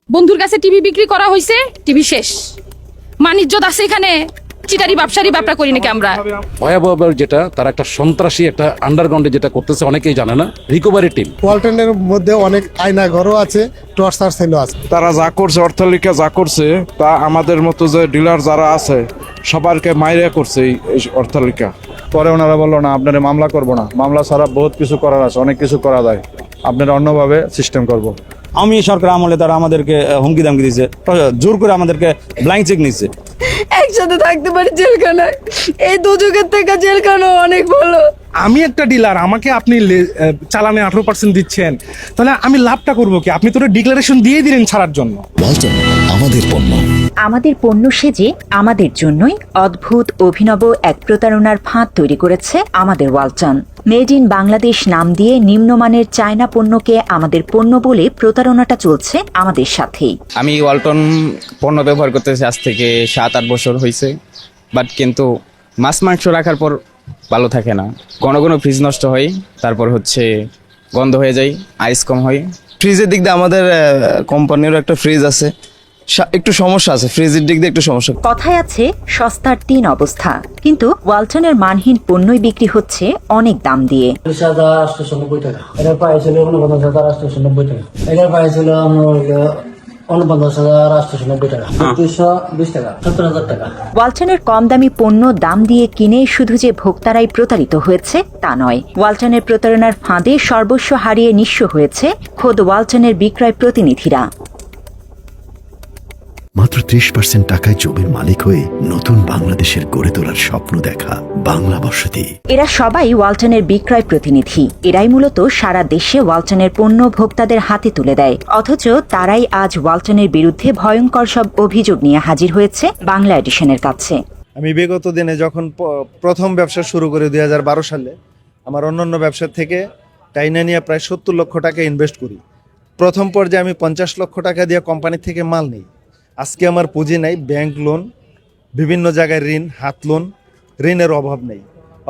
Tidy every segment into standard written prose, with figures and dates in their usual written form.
বন্ধুর কাছে টিভি বিক্রি করা হয়েছে, টিভি শেষ। মানিজ্যত আছে এখানে, চিটারি ব্যবসারী ব্যবসা করি নাকি আমরা। ভয়াবহ যেটা তারা একটা সন্ত্রাসী একটা আন্ডারগ্রাউন্ডে যেটা করতেছে অনেকেই জানে না, রিকভারি টিম। ওয়ালটনের মধ্যে অনেক আয়না ঘরও আছে, টর্চার সেলও আছে। তারা যা করছে, অট্টালিকা যা করছে, তা আমাদের মতো যে ডিলার যারা আছে সবারকে মাইরা করছে এই অট্টালিকা। পরে ওনারা বললো না, আপনারা মামলা করবো না, মামলা ছাড়া বহুত কিছু করার আছে, অনেক কিছু করা যায়, আপনারা অন্যভাবে সিস্টেম করবো। আমি সরকার আমলে তারা আমাদেরকে হুমকি দামকি দিয়েছে, জোর করে আমাদেরকে ব্ল্যাঙ্ক চেক নিচ্ছে। একসাথে থাকতে পারি জেলখানায়, এই দুযুগের থেকে জেলখানা অনেক ভালো। আমি একটা ডিলার, আমাকে আপনি চালানে 18% দিচ্ছেন, তাহলে আমি লাভটা করবো কি? আপনি তো ডিক্লারেশন দিয়ে দিলেন ছাড়ার জন্য। ওয়ালটন আমাদের পণ্য। আমাদের পণ্য সেজে আমাদের জন্যই অদ্ভুত অভিনব এক প্রতারণার ফাঁদ তৈরি করেছে আমাদের ওয়ালটন। মেড ইন বাংলাদেশ নাম দিয়ে নিম্নমানের চায়না পণ্যকে আমাদের পণ্য বলে প্রতারণাটা চলছে আমাদের সাথেই। আমি ওয়ালটন পণ্য ব্যবহার করতেছি আজ থেকে 7-8 বছর হয়েছে, বাট কিন্তু মাছ মাংস রাখার পর ভালো থাকে না, ঘন ঘন ফ্রিজ নষ্ট হয়, তারপর হচ্ছে গন্ধ হয়ে যায়, আইস কম হয়। ফ্রিজের দিক দিয়ে আমাদের কোম্পানিরও একটা ফ্রিজ আছে, একটু সমস্যা আছে, ফ্রিজের দিক দিয়ে একটু সমস্যা। কথায় আছে সস্তার 3 অবস্থা, কিন্তু ওয়ালটনের মানহীন পণ্যই বিক্রি হচ্ছে অনেক দাম দিয়ে। 890 টাকা, এটা পাইছিল 49,890 টাকা, এটা পাইছিল 49,890 টাকা, 220 টাকা, 70,000 টাকা। ওয়ালটনের কম দামি পণ্য দাম দিয়ে কিনে শুধু যে ভোক্তারাই প্রতারিত হয়েছে তা নয়, ওয়ালটনের প্রতারণার ফাঁদে সর্বস্ব হারিয়ে নিঃস্ব হয়েছে খোদ ওয়ালটনের বিক্রয় প্রতিনিধিরা। মাত্র 30% টাকায় জমির মালিক হয়ে নতুন বাংলাদেশের গড়ে তোলার স্বপ্ন দেখা বাংলা বসতি। এরা সবাই ওয়ালটনের বিক্রয় প্রতিনিধি। এরাই মূলত সারা দেশে ওয়ালটনের পণ্য ভোক্তাদের হাতে তুলে দেয়, অথচ তারাই আজ ওয়ালটনের বিরুদ্ধে ভয়ঙ্কর সব অভিযোগ নিয়ে হাজির হয়েছে বাংলা এডিশনের কাছে। আমি বিগত দিনে যখন প্রথম ব্যবসা শুরু করি 2012 সালে, আমার অন্যান্য ব্যবসা থেকে টাইনা নিয়ে প্রায় 70 লক্ষ টাকা ইনভেস্ট করি। প্রথম পর্যায়ে আমি 50 লক্ষ টাকা দিয়ে কোম্পানি থেকে মাল নিই। আজকে আমার পুঁজি নাই, ব্যাংক লোন, বিভিন্ন জায়গায় ঋণ, হাত লোন, ঋণের অভাব নেই,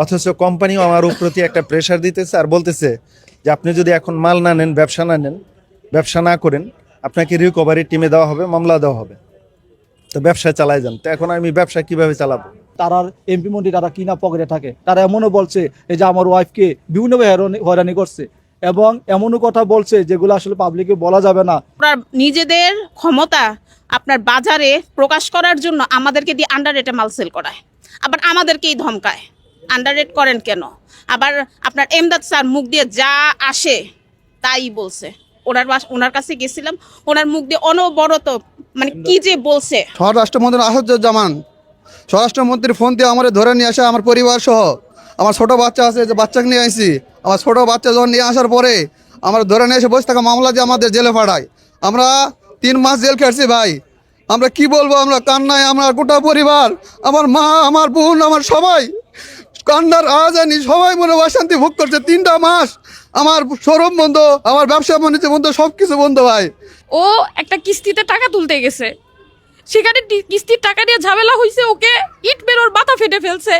অথচ কোম্পানিও আমার প্রতি একটা প্রেশার দিতেছে আর বলতেছে যে আপনি যদি এখন মাল না নেন, ব্যবসা না করেন, আপনাকে রিকভারি টিমে দেওয়া হবে, মামলা দেওয়া হবে, তো ব্যবসা চালায় যান। তো এখন আমি ব্যবসা কিভাবে চালাবো? তারা এমপি মন্ত্রী তারা কিনা পকেটে থাকে, তারা এমনও বলছে এই যে আমার ওয়াইফকে বিভিন্নভাবে হয়রানি করছে, এবং এমনও কথা বলছে যেগুলো আসলে পাবলিকে বলা যাবে না। আপনার নিজেদের ক্ষমতা আপনার বাজারে প্রকাশ করার জন্য আমাদেরকে দিয়ে আন্ডার রেটে মাল সেল করায়, আবার আমাদেরকেই ধমকায়। আন্ডার রেট করেন কেন? আবার আপনার এমদাদ স্যার মুখ দিয়ে যা আসে তাই বলছে। ওনার কাছে গেছিলাম, ওনার মুখ দিয়ে অনবরত মানে কি যে বলছে। স্বরাষ্ট্রমন্ত্রী আসাদুজ্জামান, স্বরাষ্ট্রমন্ত্রীর ফোন দিয়ে আমার ধরে নিয়ে আসে, আমার পরিবার সহ, আমার ছোট বাচ্চা আছে, যে বাচ্চাকে নিয়ে আসি, আমার ছোট বাচ্চা যখন নিয়ে আসার পরে আমার ধরে নিয়ে এসে বসে থাকা মামলা দিয়ে আমাদের জেলে পাঠায়। আমরা 3 মাস জেল খেটছি ভাই, আমরা কি বলবো, আমরা কান্নায়, আমরা গোটা পরিবার, আমার মা, আমার বোন, আমার সবাই কান্নার আজানি, সবাই মনে অশান্তি ভোগ করছে। 3টা মাস আমার শোরুম বন্ধ, আমার ব্যবসা বাণিজ্য বন্ধ, সব কিছু বন্ধ ভাই। ও একটা কিস্তিতে টাকা তুলতে গেছে, সেখানে কিস্তির টাকা নিয়ে ঝামেলা হয়েছে, ওকে ইট মেরে ওর মাথা ফেটে ফেলছে।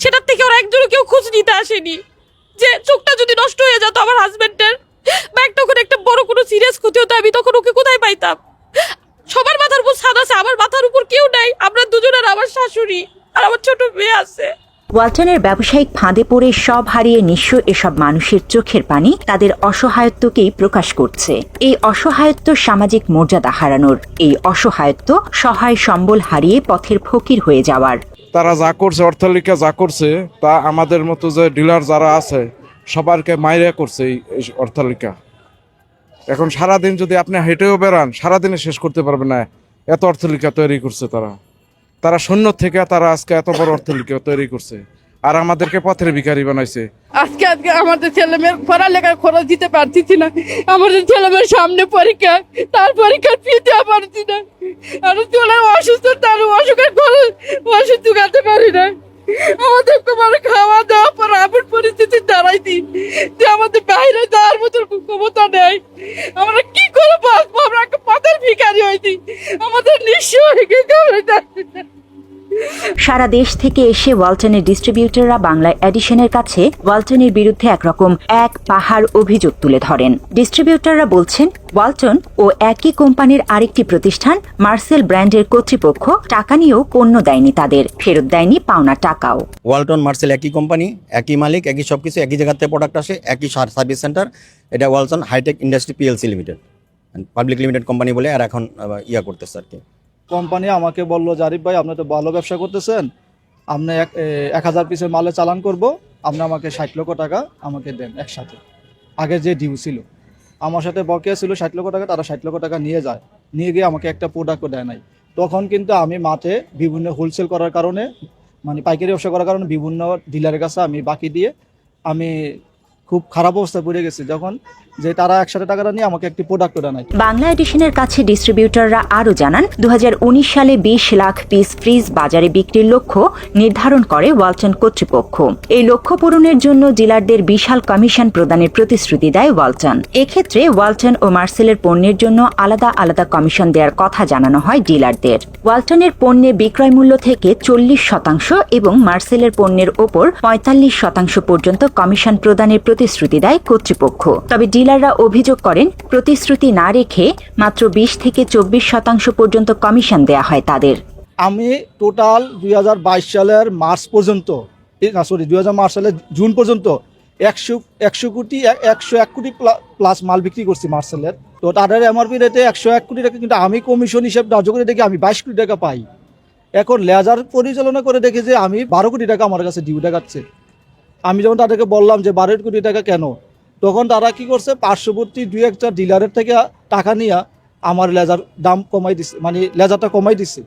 সেটার থেকে ওরা একজনও কেউ খোঁজ নিতে আসেনি যে চোখটা যদি নষ্ট হয়ে যেত আমার হাজবেন্ডের, বা একটা বড় কোনো সিরিয়াস ক্ষতি হতো, আমি তখন ওকে কোথায় পাইতাম? সবার মাথার উপর ছাদ আছে, আমার মাথার উপর কেউ নাই। আমরা দুজনের, আমার শাশুড়ি আর আমার ছোট মেয়ে আছে। ওয়ালটনের ব্যবসায়িক ফাঁদে পড়ে সব হারিয়ে নিঃস্ব এসব মানুষের চোখের পানি তাদের অসহায়ত্বকেই প্রকাশ করছে। এই অসহায়ত্ব সামাজিক মর্যাদা হারানোর, এই অসহায়ত্ব সহায় সম্বল হারিয়ে পথের ফকির হয়ে যাওয়ার। তারা যা করছে, অট্টালিকা যা করছে, তা আমাদের মতো যে ডিলার যারা আছে সবারকে মাইরা করছে এই অট্টালিকা। এখন সারাদিন যদি আপনি হেঁটেও বেড়ান, সারাদিনে শেষ করতে পারবেন না, এত অট্টালিকা তৈরি করছে তারা শূন্য থেকে তারা আজকে এত বড় অট্টালিকা তৈরি করছে, আর আমাদেরকে পথের ভিখারি বানাইছে। আজকে আমাদের ছেলেমেয়ের পড়ালেখার খরচ দিতে পারতেছি না, আমাদের ছেলেমেয়ের সামনে পরীক্ষা, তার পরীক্ষার ফি দিতে পারছি না, আর তোলা অসুস্থ, তার অসুখের খরচ ওষুধ জোগাতে পারি না। আমাদের তোমার খাওয়া দাওয়া পর আপন পরিস্থিতি দাঁড়াইছি যে আমাদের বাইরে যাওয়ার মতো ক্ষমতা নেই। আমরা কি করে বাঁচবো? আমরা একটা পথের ভিখারি হয়েছি, আমাদের নিঃস্ব হয়ে গেছে। সারা দেশ থেকে এসে ওয়ালটনের ডিস্ট্রিবিউটররা বাংলা এডিশনের কাছে ওয়ালটনের বিরুদ্ধে একরকম এক পাহাড় অভিযোগ তুলে ধরেন। ডিস্ট্রিবিউটররা বলছেন, ওয়ালটন ও একই কোম্পানির আরেকটি প্রতিষ্ঠান মার্সেল ব্র্যান্ডের কর্তৃপক্ষ টাকা নিয়েও পণ্য দেয়নি তাদের, ফেরত দেয়নি পাওনা টাকাও। ওয়ালটন মার্সেল একই কোম্পানি, একই মালিক, একই সব কিছু, একই জায়গাতে প্রোডাক্ট আসে, একই সার্ভিস সেন্টার। এটা Walton hi tech industry PLC limited, public limited company বলে আর এখন ইয়া করতেছে আর কি। কোম্পানি আমাকে বললো, জারিফ ভাই আপনি তো ভালো ব্যবসা করতেছেন, আপনি 1000 পিসের মালে চালান করব, আপনি আমাকে 60 লক্ষ টাকা আমাকে দেন একসাথে। আগে যে ডিউ ছিল আমার সাথে বকেয়া ছিল 60 লক্ষ টাকা, তারা 60 লক্ষ টাকা নিয়ে যায়, নিয়ে গিয়ে আমাকে একটা প্রোডাক্টও দেয় নাই। তখন কিন্তু আমি মাঠে বিভিন্ন হোলসেল করার কারণে, মানে পাইকারি ব্যবসা করার কারণে বিভিন্ন ডিলারের কাছে আমি বাকি দিয়ে আমি খুব খারাপ অবস্থায় পড়ে গেছি, যখন যে তারা একসাথে টাকাটা নিয়ে আমাকে একটি প্রোডাক্টও দেয় নাই। বাংলা এডিশনের কাছে ডিস্ট্রিবিউটররা আরও জানান, 2019 সালে 20 লাখ পিস ফ্রিজ বাজারে বিক্রির লক্ষ্য নির্ধারণ করে ওয়ালটন কর্তৃপক্ষ। এই লক্ষ্য পূরণের জন্য ডিলারদের বিশাল কমিশন প্রদানের প্রতিশ্রুতি দেয় ওয়ালটন। এক্ষেত্রে ওয়ালটন ও মার্সেলের পণ্যের জন্য আলাদা আলাদা কমিশন দেওয়ার কথা জানানো হয় ডিলারদের। ওয়ালটনের পণ্যে বিক্রয় মূল্য থেকে 40% এবং মার্সেলের পণ্যের ওপর 45% পর্যন্ত কমিশন প্রদানের প্রতিশ্রুতি দেয় কর্তৃপক্ষ। তবে ডিলাররা অভিযোগ করেন, প্রতিশ্রুতি না রেখে মাত্র 20 থেকে 24% পর্যন্ত কমিশন দেয়া হয় তাদের। আমি টোটাল 2022 সালের মার্চ পর্যন্ত, 2001 সালের জুন পর্যন্ত 101 কোটি প্লাস মাল বিক্রি করছি মার্সেলের। তো তাদের এমআরপি রেটে 101 কোটি টাকা, কিন্তু আমি কমিশন হিসেবে ধার্য করে দেখি আমি 22 কোটি টাকা পাই। এখন লেজার পরিচালনা করে দেখি যে আমি 12 কোটি টাকা আমার কাছে ডিউ দেখাচ্ছে। আমি যখন তাদেরকে বললাম যে 12 কোটি টাকা কেন, তখন তারা কি করছে, পার্শ্ববর্তী 2-1টা ডিলারের থেকে টাকা নিয়ে আমার লেজার দাম কমাই দিচ্ছে, মানে লেজারটা কমাই দিচ্ছে।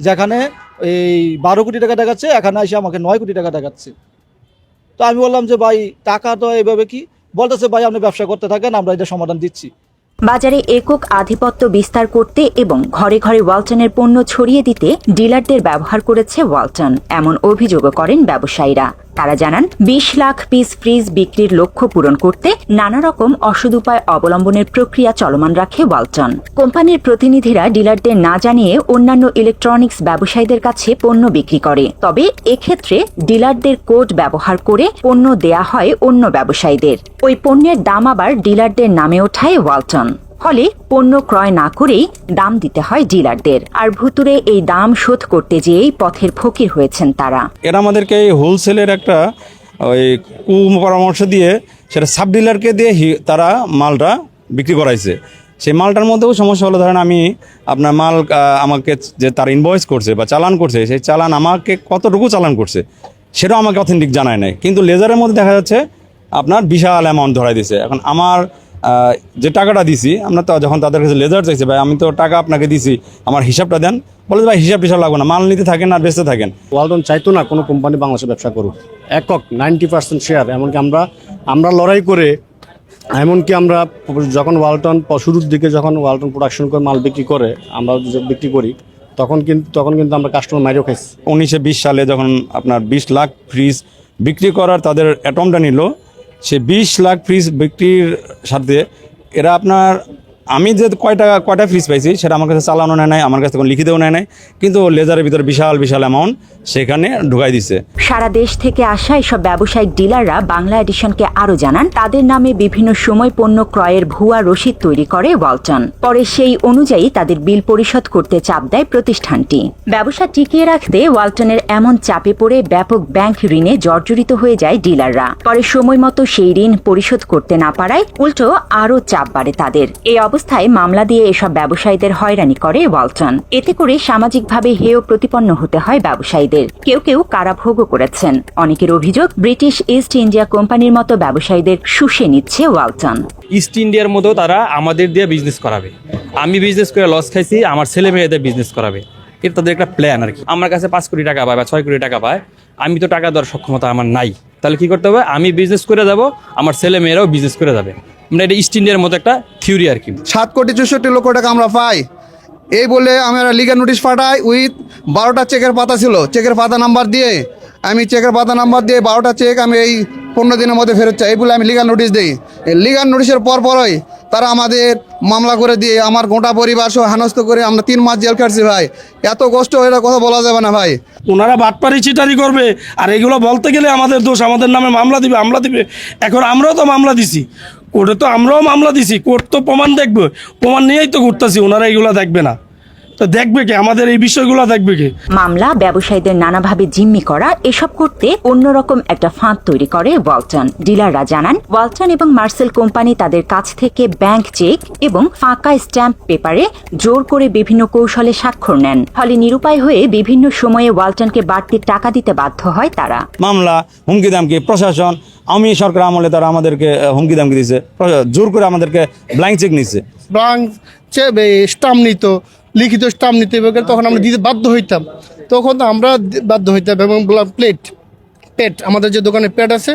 যেখানে এই 12 কোটি টাকা দেখাচ্ছে, এখানে এসে আমাকে 9 কোটি টাকা দেখাচ্ছে। তো আমি বললাম যে ভাই টাকা তো এইভাবে কি, বলতেছে ভাই আপনি ব্যবসা করতে থাকেন, আমরা এটা সমাধান দিচ্ছি। বাজারে একক আধিপত্য বিস্তার করতে এবং ঘরে ঘরে ওয়ালটনের পণ্য ছড়িয়ে দিতে ডিলারদের ব্যবহার করেছে ওয়ালটন, এমন অভিযোগও করেন ব্যবসায়ীরা। তারা জানান, 20 লাখ পিস ফ্রিজ বিক্রির লক্ষ্য পূরণ করতে নানা রকম অসৎ উপায় অবলম্বনের প্রক্রিয়া চলমান রাখে ওয়ালটন। কোম্পানির প্রতিনিধিরা ডিলারদের না জানিয়ে অন্যান্য ইলেকট্রনিক্স ব্যবসায়ীদের কাছে পণ্য বিক্রি করে। তবে এক্ষেত্রে ডিলারদের কোড ব্যবহার করে পণ্য দেয়া হয় অন্য ব্যবসায়ীদের। ওই পণ্যের দাম আবার ডিলারদের নামে ওঠায় ওয়ালটন। ফলে পণ্য ক্রয় না করেই দাম দিতে হয় ডিলারদের, আর ভুতুরে এই দাম শোধ করতে যেয়েই পথের ফকির হয়েছেন তারা। এরা আমাদেরকে হোলসেলের একটা ওই পরামর্শ দিয়ে সেটা সাব ডিলারকে দিয়ে তারা মালটা বিক্রি করাইছে। সেই মালটার মধ্যেও সমস্যা হলো, ধরেন আমি আপনার মাল আমাকে যে তার ইনভয়েস করছে বা চালান করছে, সেই চালান আমাকে কতটুকু চালান করছে সেটাও আমাকে অথেন্টিক জানায় নাই। কিন্তু লেজারের মধ্যে দেখা যাচ্ছে আপনার বিশাল অ্যামাউন্ট ধরাই দিছে। এখন আমার যে টাকাটা দিছি, আমরা তো যখন তাদের কাছে লেজার চাইছে, ভাই আমি তো টাকা আপনাকে দিছি, আমার হিসাবটা দেন, বলে ভাই হিসাব লাগবে না, মাল নিতে থাকেন আর বেচতে থাকেন। ওয়ালটন চাইতো না কোনো কোম্পানি বাংলাদেশে ব্যবসা করুক, একক 90% শেয়ার। এমনকি আমরা লড়াই করে, এমনকি আমরা যখন ওয়ালটন শুরুর দিকে যখন ওয়ালটন প্রোডাকশন করে মাল বিক্রি করে, আমরা বিক্রি করি, তখন কিন্তু আমরা কাস্টমার মাইরেও খাইছি। 1920 সালে যখন আপনার 20 লাখ ফ্রিজ বিক্রি করার তাদের অ্যাটমটা নিল, সে 20 লাখ ফ্রিজ বিক্রির সাথে এরা আপনার, আমি যে কয়টা ফ্রিজ পাইছি সেটা আমার কাছে চালানো নেয় নাই, আমার কাছে কোনো লিখিতেও নেয় নাই, কিন্তু লেজারের ভিতরে বিশাল অ্যামাউন্ট সেখানে ঢুকাই দিছে। সারা দেশ থেকে আসা এসব ব্যবসায়িক ডিলাররা বাংলা এডিশনকে আরও জানান, তাদের নামে বিভিন্ন সময় পণ্য ক্রয়ের ভুয়া রসিদ তৈরি করে ওয়ালটন। পরে সেই অনুযায়ী তাদের বিল পরিশোধ করতে চাপ দেয় প্রতিষ্ঠানটি। ব্যবসা টিকিয়ে রাখতে ওয়ালটনের এমন চাপে পড়ে ব্যাপক ব্যাংক ঋণে জর্জরিত হয়ে যায় ডিলাররা। পরে সময় মতো সেই ঋণ পরিশোধ করতে না পারায় উল্টো আরও চাপ বাড়ে তাদের। এই অবস্থায় মামলা দিয়ে এসব ব্যবসায়ীদের হয়রানি করে ওয়ালটন। এতে করে সামাজিকভাবে হেয় প্রতিপন্ন হতে হয় ব্যবসায়ীদের। কেউ কারাভোগও করেছেন। অনেকের অভিযোগ, ব্রিটিশ ইস্ট ইন্ডিয়া কোম্পানির মতো ব্যবসায়ীদের শুষে নিচ্ছে ওয়ালটন। ইস্ট ইন্ডিয়ার মতো তারা আমাদের দিয়ে বিজনেস করাবে। আমি বিজনেস করে লস খাইছি, আমার ছেলে মেয়েদের বিজনেস করাবে। এটা তাদের একটা প্ল্যান আর কি। আমার কাছে 5 কোটি টাকা পায় বা 6 কোটি টাকা পায়, আমি তো টাকা দেওয়ার সক্ষমতা আমার নাই। তাহলে কি করতে হবে? আমি বিজনেস করে যাব, আমার ছেলে মেয়েরাও বিজনেস করে যাবে। মানে এটা ইস্ট ইন্ডিয়ার মতো একটা থিওরি আর কি। 7 কোটি 64 লক্ষ টাকা আমরা পাই, এই বলে আমরা লিগাল নোটিশ পাঠাই। উইথ 12টা চেকের পাতা ছিল, চেকের পাতা নাম্বার দিয়ে আমি চেকের পাতা নাম্বার দিয়ে 12টা চেক আমি এই 15 দিনের মধ্যে ফেরত চাই, এই বলে আমি লিগাল নোটিশ দিই। এই লিগাল নোটিশের পরই তারা আমাদের মামলা করে দিয়ে আমার গোটা পরিবার সহ হেনস্থ করে আমরা 3 মাস জেল কাটছি ভাই। এত কষ্ট এটা কথা বলা যাবে না ভাই। ওনারা বাটপারি চিটারি করবে, আর এগুলো বলতে গেলে আমাদের দোষ, আমাদের নামে মামলা দিবে। এখন আমরাও তো মামলা দিছি কোর্টে, তো আমরাও মামলা দিছি, কোর্ট তো প্রমাণ দেখবে, প্রমাণ নিয়েই তো ঘুরতেছি। ওনারা এগুলো দেখবে না, তো দেখবে কে? আমাদের এই বিষয়গুলো দেখবে কে? মামলা, ব্যবসায়ীদের নানাভাবে জিম্মি করা, এসব করতে অন্যরকম একটা ফাঁদ তৈরি করে ওয়ালটন। ডিলাররা জানান, ওয়ালটন এবং মার্সেল কোম্পানি তাদের কাছ থেকে ব্যাংক চেক এবং ফাঁকা স্ট্যাম্প পেপারে জোর করে বিভিন্ন কৌশলে স্বাক্ষর নেন। ফলে নিরুপায় হয়ে বিভিন্ন সময়ে ওয়ালটনকে বাড়তি টাকা দিতে বাধ্য হয় তারা। মামলা, হুমকি দামকি, প্রশাসন, আমি সরকার আমলে তারা আমাদেরকে হুমকি দামকি দিয়েছে, জোর করে আমাদেরকে ব্ল্যাঙ্ক চেক নিচ্ছে। ব্ল্যাঙ্ক স্টাম্প নিত, লিখিত স্টাম্প নিতে হবে, তখন আমরা দিতে বাধ্য হইতাম, তখন আমরা বাধ্য হইতাম। এবং পেট আমাদের যে দোকানে পেট আছে,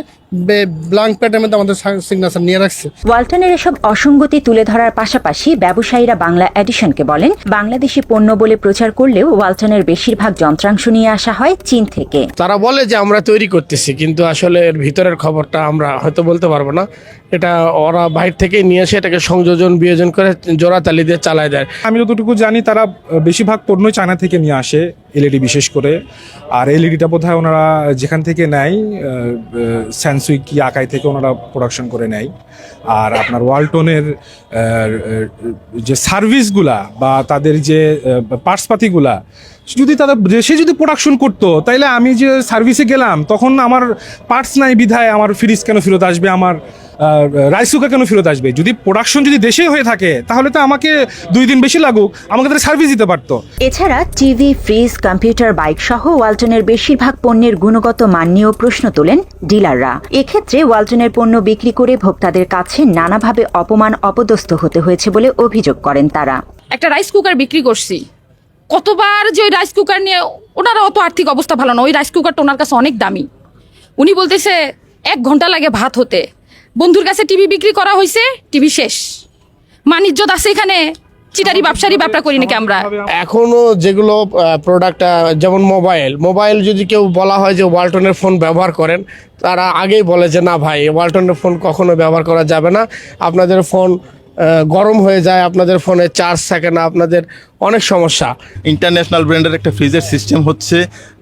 ব্ল্যাঙ্ক পেটের মধ্যে আমাদের সিগনেচার নিয়ে রাখছে। ওয়ালটনের এসব অসঙ্গতি তুলে ধরার পাশাপাশি ব্যবসায়ীরা বাংলা এডিশনকে বলেন, বাংলাদেশি পণ্য বলে প্রচার করলেও ওয়ালটনের বেশিরভাগ যন্ত্রাংশ নিয়ে আসা হয় চীন থেকে। তারা বলে যে আমরা তৈরি করতেছি, কিন্তু আসলে এর ভিতরের খবরটা আমরা হয়তো বলতে পারবো না। এটা ওরা বাইরে থেকে নিয়ে এসে এটাকে সংযোজন বিয়োজন করে জোড়াতালি দিয়ে চালায় দেয়। আমি যতটুকু জানি তারা বেশিরভাগ পণ্য চায়না থেকে নিয়ে আসে, এলইডি বিশেষ করে। আর এলইডিটা বোধহয় ওনারা যেখান থেকে নেয়, স্যামসুই কি আকাই থেকে ওনারা প্রোডাকশন করে নেয়। আর আপনার ওয়ালটনের যে সার্ভিসগুলা বা তাদের যে পার্টসপাতিগুলা যদি তাদের দেশে যদি প্রোডাকশন করতো, তাইলে আমি যে সার্ভিসে গেলাম তখন আমার পার্টস নাই বিধায় আমার ফ্রিজ কেন ফেরত আসবে, আমার রাইস কুকার কেন ফেরত আসবে? যদি প্রোডাকশন যদি দেশে হয়ে থাকে তাহলে তো আমাকে 2 দিন বেশি লাগুক, আমাকে তাদের সার্ভিস দিতে পারতো। এছাড়া টিভি, ফ্রিজ, কম্পিউটার, বাইক সহ ওয়ালটনের বেশিরভাগ পণ্যের গুণগত মান নিয়েও প্রশ্ন তোলেন ডিলাররা। এক্ষেত্রে ওয়ালটনের পণ্য বিক্রি করে ভোক্তাদের কাছে নানাভাবে অপমান, অপদস্থ হতে হয়েছে বলে অভিযোগ করেন তারা। একটা রাইস কুকার বিক্রি করছি, কতবার যে ওই রাইস কুকার নিয়ে, ওনারা অত আর্থিক অবস্থা ভালো না, ওই রাইস কুকারটা ওনার কাছে অনেক দামি। উনি বলতেছে 1 ঘন্টা লাগে ভাত হতে। বন্ধুর কাছে টিভি বিক্রি করা হয়েছে, টিভি শেষ। মানিজ্যত আছে এখানে, চিটারি ব্যবসারি ব্যাপার করি নাকি আমরা? এখনো যেগুলো প্রোডাক্ট, যেমন মোবাইল যদি কেউ বলা হয় যে ওয়ালটনের ফোন ব্যবহার করেন, তারা আগেই বলে যে না ভাই, ওয়ালটনের ফোন কখনো ব্যবহার করা যাবে না, আপনাদের ফোন গরম হয়ে যায়, আপনাদের ফোনে চার্জ থাকে না, আপনাদের অনেক সমস্যা। ইন্টারন্যাশনাল ব্র্যান্ডের একটা ফ্রিজের সিস্টেম হচ্ছে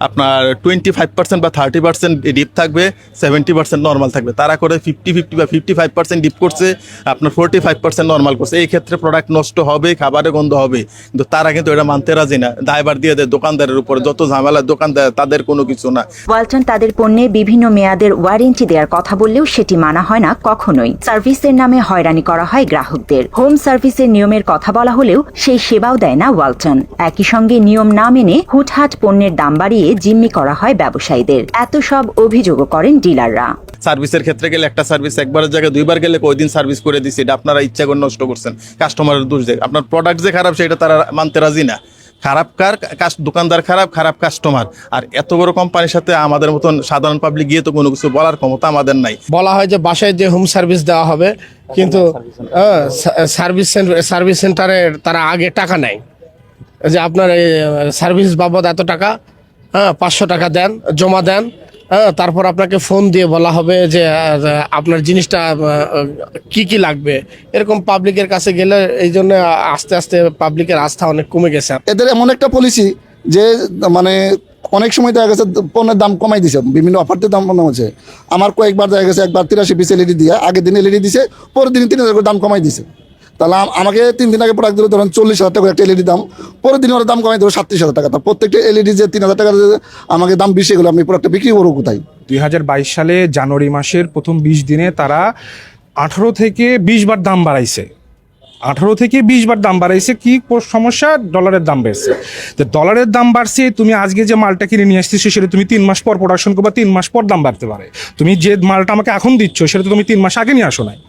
আপনার 25% বা 30% ডিপ থাকবে, 70% নর্মাল থাকবে। তারা করে 50 বা 55% ডিপ করছে, আপনার 45% নর্মাল করছে। এই ক্ষেত্রে প্রোডাক্ট নষ্ট হবে, খাবারে গন্ধ হবে, কিন্তু তারা কিন্তু এটা মানতে রাজি না। দায়ভার দিয়ে দেয় দোকানদারের উপরে, যত ঝামেলা দোকানদার, তাদের কোনো কিছু না। ওয়ালটন তাদের পণ্যে বিভিন্ন মেয়াদের ওয়ারেন্টি দেওয়ার কথা বললেও সেটি মানা হয় না কখনোই। সার্ভিসের নামে হয়রানি করা হয় গ্রাহকদের। হোম সার্ভিসের নিয়মের কথা বলা হলেও সেই সেবাও দেয় না ওয়ালটন। একই সঙ্গে নিয়ম না মেনে হুটহাট পণ্যের দাম বাড়িয়ে জিম্মি করা হয় ব্যবসায়ীদের। এত সব অভিযোগও করেন ডিলাররা। সার্ভিসের ক্ষেত্রে গেলে একটা সার্ভিস একবারের জায়গায় 2বার গেলে ওই দিন সার্ভিস করে দিচ্ছে, এটা আপনারা ইচ্ছা করে নষ্ট করছেন, কাস্টমারের দোষ দেয়। আপনার প্রোডাক্ট যে খারাপ সেটা তারা মানতে রাজি না। খারাপ দোকানদার খারাপ কাস্টমার। আর এত বড় কোম্পানির সাথে আমাদের মতন সাধারণ পাবলিক গিয়ে তো কোনো কিছু বলার ক্ষমতা আমাদের নাই। বলা হয় যে বাসায় যে হোম সার্ভিস দেওয়া হবে, কিন্তু সার্ভিস সেন্টারে তারা আগে টাকা নেয়, যে আপনার এই সার্ভিস বাবদ এত টাকা, 500 টাকা দেন, জমা দেন, তারপর আপনাকে ফোন দিয়ে বলা হবে যে আপনার জিনিসটা কি লাগবে। এরকম পাবলিকের কাছে গেলে এই জন্য আস্তে আস্তে পাবলিকের আস্থা অনেক কমে গেছে। এদের এমন একটা পলিসি যে মানে অনেক সময় দেখা গেছে পণ্যের দাম কমাই দিছে, বিভিন্ন অফারতে দাম কমানো হচ্ছে। আমার কয়েকবার দেখা গেছে, একবার 83 পিস এলইডি দিয়ে আগের দিন এলইডি দিছে, পরের দিন 3000 করে দাম কমাই দিছে। তাহলে আমাকে 3 দিন আগে প্রোডাক্ট দিল ধরুন 40,000 টাকা একটা এলইডি দাম, পরের দিন ওরা দাম কমাই দেবো 37,000 টাকা। তার প্রত্যেকটা এলইডি যে 3,000 টাকা আমাকে দাম বেশি গেলো, আমি প্রোডাক্টটা বিক্রি করবো কোথায়? 2022 সালে জানুয়ারি মাসের প্রথম 20 দিনে তারা 18 থেকে 20 বার দাম বাড়াইছে। 18 থেকে 20 বার দাম বাড়াইছে। কি সমস্যা? ডলারের দাম বেড়েছে। তো ডলারের দাম বাড়ছে, তুমি আজকে যে মালটা কিনে নিয়ে আসতেছো সেটা তুমি 3 মাস পর প্রোডাকশন করবা, 3 মাস পর দাম বাড়তে পারে। তুমি যে মালটা আমাকে এখন দিচ্ছ সেটা তো তুমি 3 মাস আগে নিয়ে আসো নাই।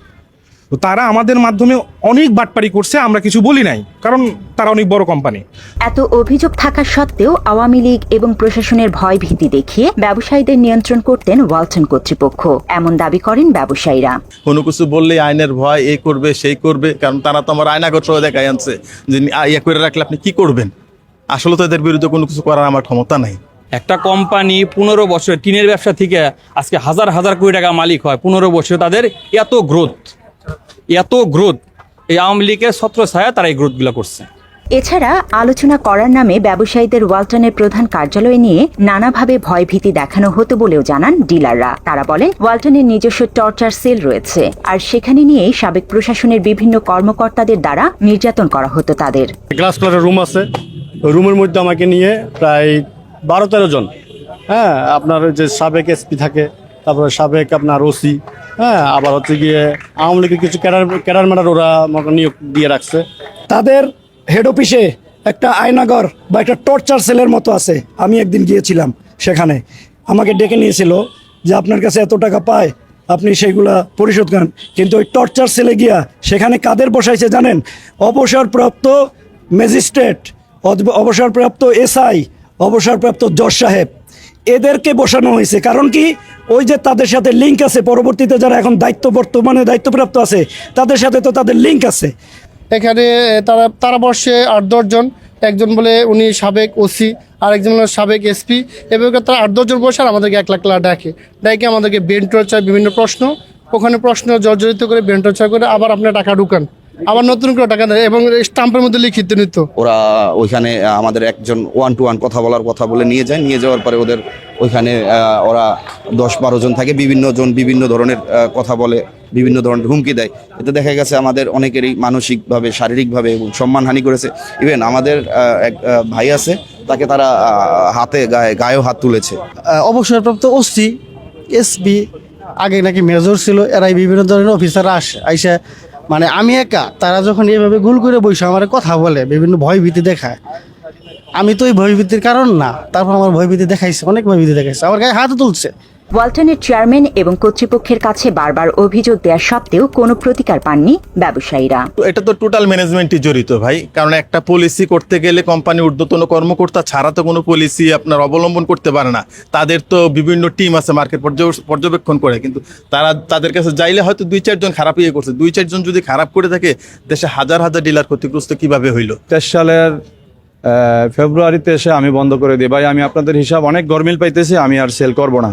তো তারা আমাদের মাধ্যমে অনেক বাটপারি করছে, আমরা কিছু বলি নাই, কারণ তারা অনেক বড় কোম্পানি। এত অভিযোগ থাকা সত্ত্বেও আওয়ামী লীগ এবং প্রশাসনের ভয় ভীতি দেখিয়ে ব্যবসায়ীদের নিয়ন্ত্রণ করতেন ওয়ালটন কর্তৃপক্ষ, এমন দাবি করেন ব্যবসায়ীরা। কোনো কিছু বললে আইনের ভয়, এই করবে সেই করবে, কারণ তারা তো আমার আয়নাগর সহ দেখাই আনছে যে ইয়ে করে রাখলে আপনি কি করবেন। আসলে তো এদের বিরুদ্ধে কোনো কিছু করার আমার ক্ষমতা নাই। একটা কোম্পানি 15 বছর টিনের ব্যবসা থেকে আজকে হাজার হাজার কোটি টাকা মালিক হয়, 15 বছর তাদের এত গ্রোথ এই আওয়ামী লীগের ছত্রছায়া তারা এই গ্রোথগুলো করছে। এছাড়া আলোচনা করার নামে ব্যবসায়ীদের ওয়ালটনের প্রধান কার্যালয় নিয়ে নানাভাবে ভয়ভীতি দেখানো হতো বলেও জানান ডিলাররা। তারা বলেন ওয়ালটনের নিজস্ব টর্চার সেল রয়েছে, আর সেখানে নিয়ে সাবেক প্রশাসনের বিভিন্ন কর্মকর্তাদের দ্বারা নির্যাতন করা হতো তাদের। গ্লাস কালারের রুম আছে, রুমের মধ্যে আমাকে নিয়ে প্রায় 12-13 জন, হ্যাঁ, আপনার যে সাবেক এসপি থাকে, তারপরে সাবেক আপনার ওসি, হ্যাঁ, আবার হচ্ছে গিয়ে আওয়ামী লীগের কিছু ক্যাডার ম্যাডার ওরা আমাকে নিয়োগ দিয়ে রাখছে। তাদের হেড অফিসে একটা আয়নাগর বা একটা টর্চার সেলের মতো আছে। আমি একদিন গিয়েছিলাম সেখানে, আমাকে ডেকে নিয়েছিল যে আপনার কাছে এত টাকা পায়, আপনি সেইগুলা পরিশোধ করেন। কিন্তু ওই টর্চার সেলে গিয়া সেখানে কাদের বসাইছে জানেন? অবসরপ্রাপ্ত ম্যাজিস্ট্রেট, অবসরপ্রাপ্ত এসআই, অবসরপ্রাপ্ত জজ সাহেব, এদেরকে বসানো হয়েছে। কারণ কি? ওই যে তাদের সাথে লিঙ্ক আছে, পরবর্তীতে যারা এখন বর্তমানে দায়িত্বপ্রাপ্ত আছে তাদের সাথে তো তাদের লিঙ্ক আছে। এখানে তারা বসে 8-10 জন, একজন বলে উনি সাবেক ওসি, আরেকজন হলো সাবেক এসপি, এভাবে তারা 8-10 জন বসে আর আমাদেরকে 1 লাখ টাকা ডাকে আমাদেরকে বেন টর্চার, বিভিন্ন প্রশ্ন, ওখানে প্রশ্ন জর্জরিত করে বেন টর্চার করে আবার আপনার টাকা ঢুকান, আবার নতুন করে টাকা দেয় এবং স্টাম্পের মধ্যে লিখিত নিত। ওরা ওইখানে আমাদের একজন 1-to-1 কথা বলে নিয়ে যায়। নিয়ে যাওয়ার পরে ওদের ওইখানে ওরা 10-12 জন থাকে, বিভিন্ন ধরনের কথা বলে, বিভিন্ন ধরনের হুমকি দেয়। এতে দেখা গেছে আমাদের অনেকেরই মানসিকভাবে, শারীরিকভাবে এবং সম্মানহানি করেছে। ইভেন আমাদের এক ভাই আছে, তাকে তারা গায়েও হাত তুলেছে। অবসরপ্রাপ্ত ওসি, এসপি, আগে নাকি মেজর ছিল, এরাই বিভিন্ন ধরনের অফিসাররা আইসা, মানে আমি একা, তারা যখন এইভাবে গুল করে বসে আমার কথা বলে, বিভিন্ন ভয়ভীতি দেখায়। আমি তো ওই ভয়ভীতির কারণ না, তারপর আমার ভয়ভীতি দেখাইছে, অনেক ভয়ভীতি দেখাইছে, আমার গায়ে হাতও তুলছে। ওয়ালটনের চেয়ারম্যান এবং কর্তৃপক্ষের কাছে বারবার অভিযোগ দেওয়া সত্ত্বেও কোনো প্রতিকার পাননি ব্যবসায়ীরা। এটা তো টোটাল ম্যানেজমেন্টই জড়িত ভাই, কারণ একটা পলিসি করতে গেলে কোম্পানি ঊর্ধ্বতন কর্মকর্তা ছাড়া তো কোনো পলিসি আপনার অবলম্বন করতে পারে না। তাদের তো বিভিন্ন টিম আছে মার্কেট পর্যবেক্ষণ করে, কিন্তু তাদের কাছে যাইলে হয়তো 2-4 জন খারাপ করছে। 2-4 জন যদি খারাপ করে থাকে, দেশে হাজার হাজার ডিলার ক্ষতিগ্রস্ত কিভাবে হইলো? 23 সালের ফেব্রুয়ারিতে এসে আমি বন্ধ করে দিই, ভাই আমি আপনাদের হিসাব অনেক গরমিল পাইতেছি, আমি আর সেল করব না।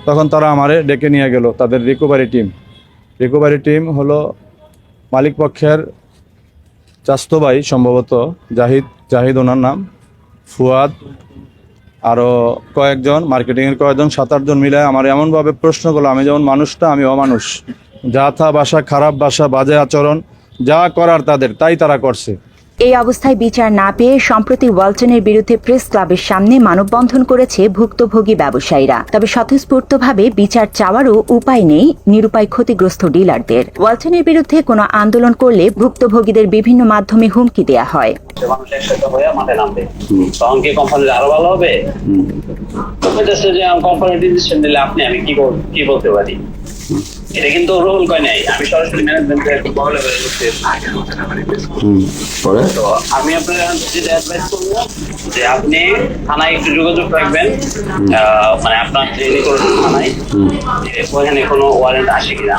তখন তারা আমারে ডেকে নিয়ে গেল তাদের রিকভারি টিম হলো মালিক পক্ষের চাস্তো ভাই, সম্ভবত জাহিদ ওনার নাম, ফুয়াদ, আরও কয়েকজন মার্কেটিংয়ের কয়েকজন, 7-8 জন মিলে আমার এমনভাবে প্রশ্ন করলো, আমি যেমন মানুষটা আমি অমানুষ, যা থা ভাষা, খারাপ ভাষা, বাজে আচরণ, যা করার তাদের তাই তারা করছে। এই অবস্থায় বিচার না পেয়ে সম্প্রতি ওয়ালটনের বিরুদ্ধে প্রেস ক্লাবের সামনে মানববন্ধন করেছে ভুক্তভোগী ব্যবসায়ীরা। তবে স্বতঃস্ফূর্তভাবে বিচার চাওয়ারও উপায় নেই নিরুপায় ক্ষতিগ্রস্ত ডিলারদের। ওয়ালটনের বিরুদ্ধে কোনো আন্দোলন করলে ভুক্তভোগীদের বিভিন্ন মাধ্যমে হুমকি দেয়া হয়। মানুষ একসাথে হয়ে মাঠে নামবে, তখন কি কোম্পানির আরো ভালো হবে? কোম্পানির ডিসিশন নিলে আমি কি বলতে পারি? এটা কিন্তু রোল কয় নাই, আমি সরাসরি ম্যানেজমেন্টের বলে তো আমি আপনার যেটা অ্যাডভাইস করবো যে আপনি থানায় একটু যোগাযোগ রাখবেন, মানে আপনার যে থানায় ওখানে কোনো ওয়ারেন্ট আসে কিনা,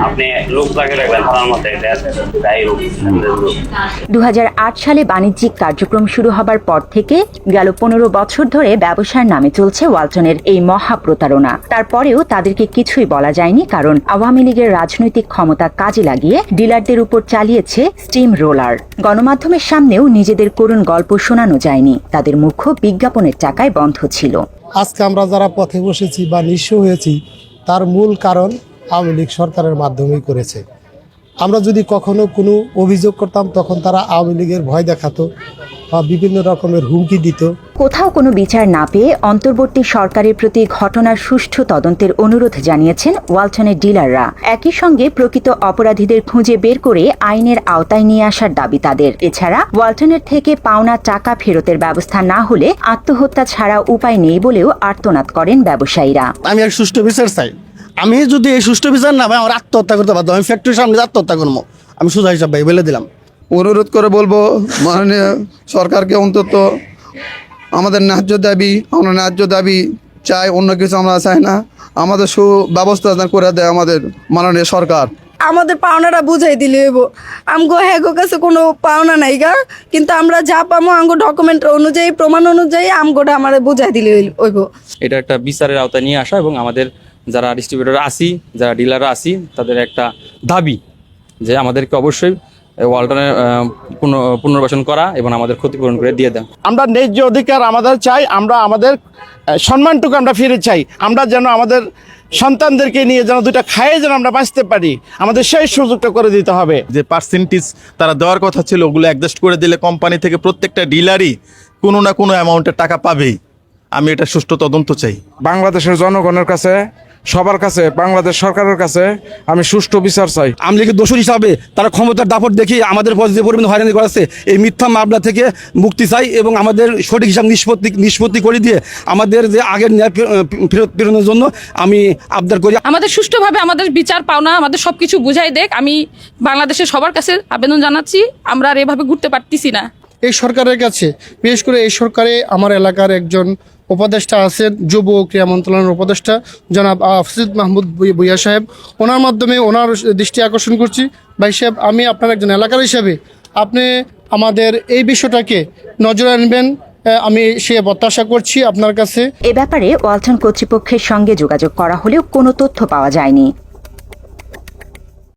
আপনি লোক লাগে রাখবেন থানার মধ্যে। 2008 সালে বাণিজ্যিক কার্যক্রম শুরু হবার পর থেকে গেল 15 বছর ধরে ব্যবসার নামে চলছে ওয়ালটনের এই মহা প্রতারণা। তারপরেও তাদেরকে কিছুই বলা যায়নি, কারণ আওয়ামী লীগের রাজনৈতিক ক্ষমতা কাজে লাগিয়ে ডিলারদের উপর চালিয়েছে স্টিম রোলার। গণমাধ্যমের সামনেও নিজেদের করুণ গল্প শোনানো যায়নি, তাদের মুখ বিজ্ঞাপনের টাকায় বন্ধ ছিল। আজকে আমরা যারা পথে বসেছি বা নিঃস্ব হয়েছি, তার মূল কারণ আওয়ামী লীগ সরকারের মাধ্যমেই করেছে। আমরা যদি কখনো কোনো অভিযোগ করতাম, তখন তারা আওয়ামী লীগের ভয় দেখাতো বা বিভিন্ন রকমের হুমকি দিত। কোথাও কোনো বিচার না পেয়ে অন্তর্বর্তী সরকারের প্রতি ঘটনার সুষ্ঠু তদন্তের অনুরোধ জানিয়েছেন ওয়ালটনের ডিলাররা। একই সঙ্গে প্রকৃত অপরাধীদের খুঁজে বের করে আইনের আওতায় নিয়ে আসার দাবি তাদের। এছাড়া ওয়ালটনের থেকে পাওনা টাকা ফেরতের ব্যবস্থা না হলে আত্মহত্যা ছাড়া উপায় নেই বলেও আর্তনাদ করেন ব্যবসায়ীরা। আমি এক সুষ্ঠু বিচার চাই। আমি যদি এই সুষ্ঠু বিচার না পাই, আমার আত্মহত্যা করতে পারতাম। আমি ফ্যাক্টরির সামনে আত্মহত্যা করবো, আমি সোজা হিসাব ভাই বলে দিলাম। অনুরোধ করে বলবো মাননীয় সরকারকে অন্তত আমাদের ন্যায্য দাবি চাই, অন্য কিছু আমরা চাই না। আমাদের সুব্যবস্থা করে দেয় আমাদের মাননীয় সরকার। আমাদের পাওনাটা বুঝাই দিলে হইব। আমগো হ্যাগো কাছে কোনো পাওনা নাই গা, কিন্তু আমরা যা পামো আমগো ডকুমেন্ট অনুযায়ী প্রমাণ অনুযায়ী আমগোটা আমার বুঝাই দিলে হইব। এটা একটা বিচারের আওতায় নিয়ে আসা এবং আমাদের যারা ডিস্ট্রিবিউটর আছি, যারা ডিলাররা আছি, তাদের একটা দাবি যে আমাদেরকে অবশ্যই ওয়ালটনের পুনর্বাসন করা এবং আমাদের ক্ষতিপূরণ করে দিয়ে দেন। আমরা ন্যায্য অধিকার আমাদের চাই, আমরা আমাদের সম্মানটুকু আমরা ফিরে চাই। আমরা যেন আমাদের সন্তানদেরকে নিয়ে যেন দুইটা খায়ে যেন আমরা বাঁচতে পারি, আমাদের সেই সুযোগটা করে দিতে হবে। যে পার্সেন্টেজ তারা দেওয়ার কথা ছিল ওগুলো অ্যাডজাস্ট করে দিলে কোম্পানি থেকে প্রত্যেকটা ডিলারই কোনো না কোনো অ্যামাউন্টের টাকা পাবেই। আমি এটা সুষ্ঠু তদন্ত চাই। বাংলাদেশের জনগণের কাছে, সবার কাছে, বাংলাদেশ সরকারের কাছে আমি সুষ্ঠু বিচার চাই। আমলিগের দোষর হিসাবে তারা ক্ষমতার দাপট দেখিয়ে আমাদের পর যে পরিমাণ হয়রানি করেছে, এই মিথ্যা মামলা থেকে মুক্তি চাই এবং আমাদের সঠিক হিসাব নিষ্পত্তি করে দিয়ে আমাদের যে আগের ন্যায় ফেরত প্রেরণের জন্য আমি আবদার করি। আমাদের সুষ্ঠুভাবে আমাদের বিচার পাওনা, আমাদের সবকিছু বুঝাই দেখ। আমি বাংলাদেশের সবার কাছে আবেদন জানাচ্ছি, আমরা আর এভাবে ঘুরতে পারতেছি না। এই সরকারের কাছে, বিশেষ করে এই সরকারে আমার এলাকার একজন উপদেষ্টা আছেন, যুব ও ক্রীড়া মন্ত্রণালয়ের উপদেষ্টা জনাব আফসিদ মাহমুদ ভুইয়া সাহেব, ওনার মাধ্যমে ওনার দৃষ্টি আকর্ষণ করছি। ভাই সাহেব, আমি আপনার একজন এলাকার হিসাবে আপনি আমাদের এই বিষয়টাকে নজরে আনবেন, আমি সে প্রত্যাশা করছি আপনার কাছে। এ ব্যাপারে ওয়ালটন কর্তৃপক্ষের সঙ্গে যোগাযোগ করা হলেও কোনো তথ্য পাওয়া যায়নি।